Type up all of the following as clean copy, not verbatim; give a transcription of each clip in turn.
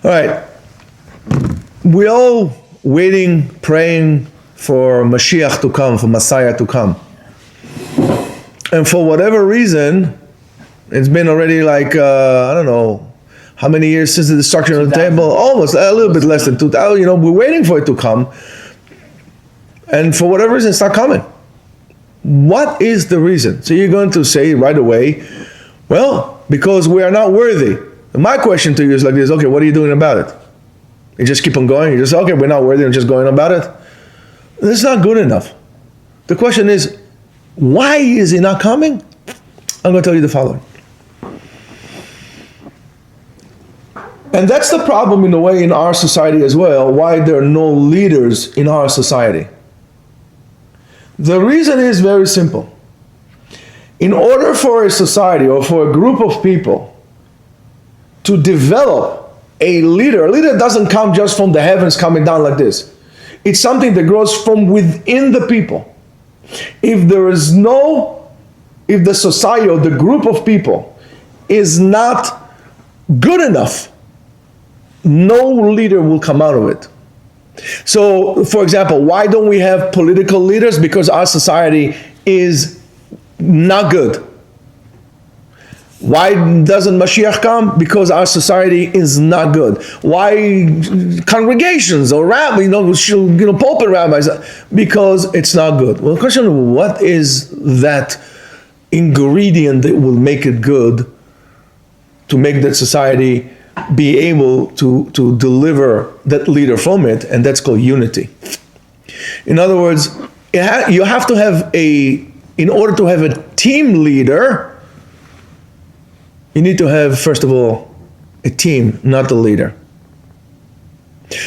All right. We're all waiting, praying for Mashiach to come, for Messiah to come. And for whatever reason, it's been already like, I don't know, how many years since the destruction of the temple? Almost, a little bit less than 2,000. You know, we're waiting for it to come. And for whatever reason, it's not coming. What is the reason? So you're going to say right away, well, because we are not worthy. And my question to you is like this, okay, what are you doing about it? You just keep on going, you just say, okay, we're not worthy, and just going about it. That's not good enough. The question is, why is he not coming? I'm going to tell you the following. And that's the problem in a way in our society as well, why there are no leaders in our society. The reason is very simple. In order for a society or for a group of people to develop a leader doesn't come just from the heavens coming down like this. It's something that grows from within the people. If the society or the group of people is not good enough, no leader will come out of it. So, for example, why don't we have political leaders? Because our society is not good. Why doesn't Mashiach come? Because our society is not good. Why congregations or rabbis, pulpit rabbis? Because it's not good. Well, the question is, what is that ingredient that will make it good to make that society be able to deliver that leader from it? And that's called unity. In other words, you have to have in order to have a team leader, you need to have, first of all, a team, not the leader.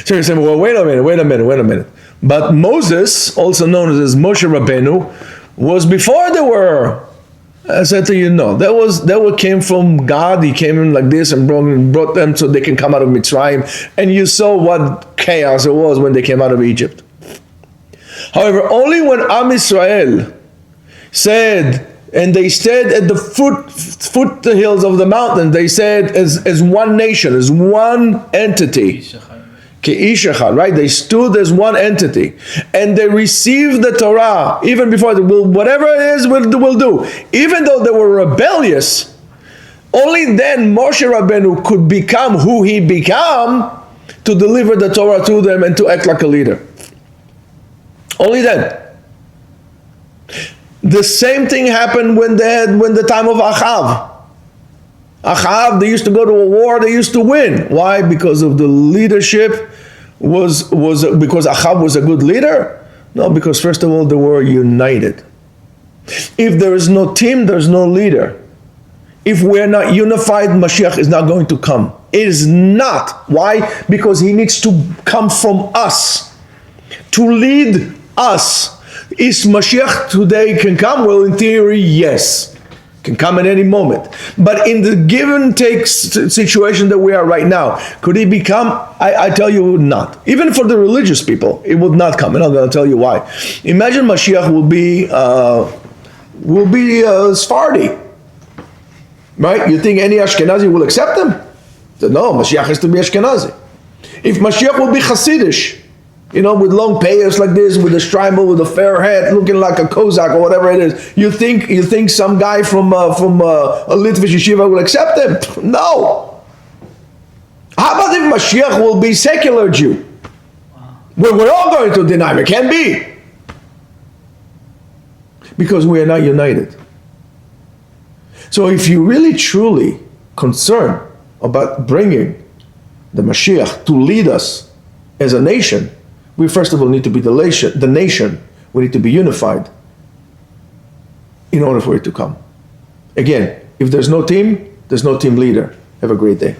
So you're saying, well, wait a minute. But Moses, also known as Moshe Rabenu, was before there were. I said to you, no, that came from God. He came in like this and brought them so they can come out of Mitzrayim. And you saw what chaos it was when they came out of Egypt. However, only when Am Yisrael said, and they stayed at the foothills of the mountain, they said as one nation, as one entity. Right? They stood as one entity. And they received the Torah, even before, whatever it is, we'll do. Even though they were rebellious, only then Moshe Rabenu could become who he became to deliver the Torah to them and to act like a leader. Only then. The same thing happened when the time of Achav. They used to go to a war, they used to win. Why? Because of the leadership because Achav was a good leader? No, because first of all, they were united. If there is no team, there's no leader. If we're not unified, Mashiach is not going to come. It is not. Why? Because he needs to come from us, to lead us. Is Mashiach today can come? Well, in theory, yes. Can come at any moment. But in the give and take situation that we are right now, could he become? I tell you not. Even for the religious people, it would not come. And I'm going to tell you why. Imagine Mashiach will be Sephardi. Right? You think any Ashkenazi will accept him? No, Mashiach has to be Ashkenazi. If Mashiach will be Hasidic, with long payers like this, with a stripel, with a fair head, looking like a Kozak or whatever it is, you think some guy from a Litvish Yeshiva will accept him? No. How about if Mashiach will be secular Jew? We're all going to deny him. It can't be. Because we are not united. So if you really truly concerned about bringing the Mashiach to lead us as a nation, we first of all need to be the nation. We need to be unified in order for it to come. Again, if there's no team, there's no team leader. Have a great day.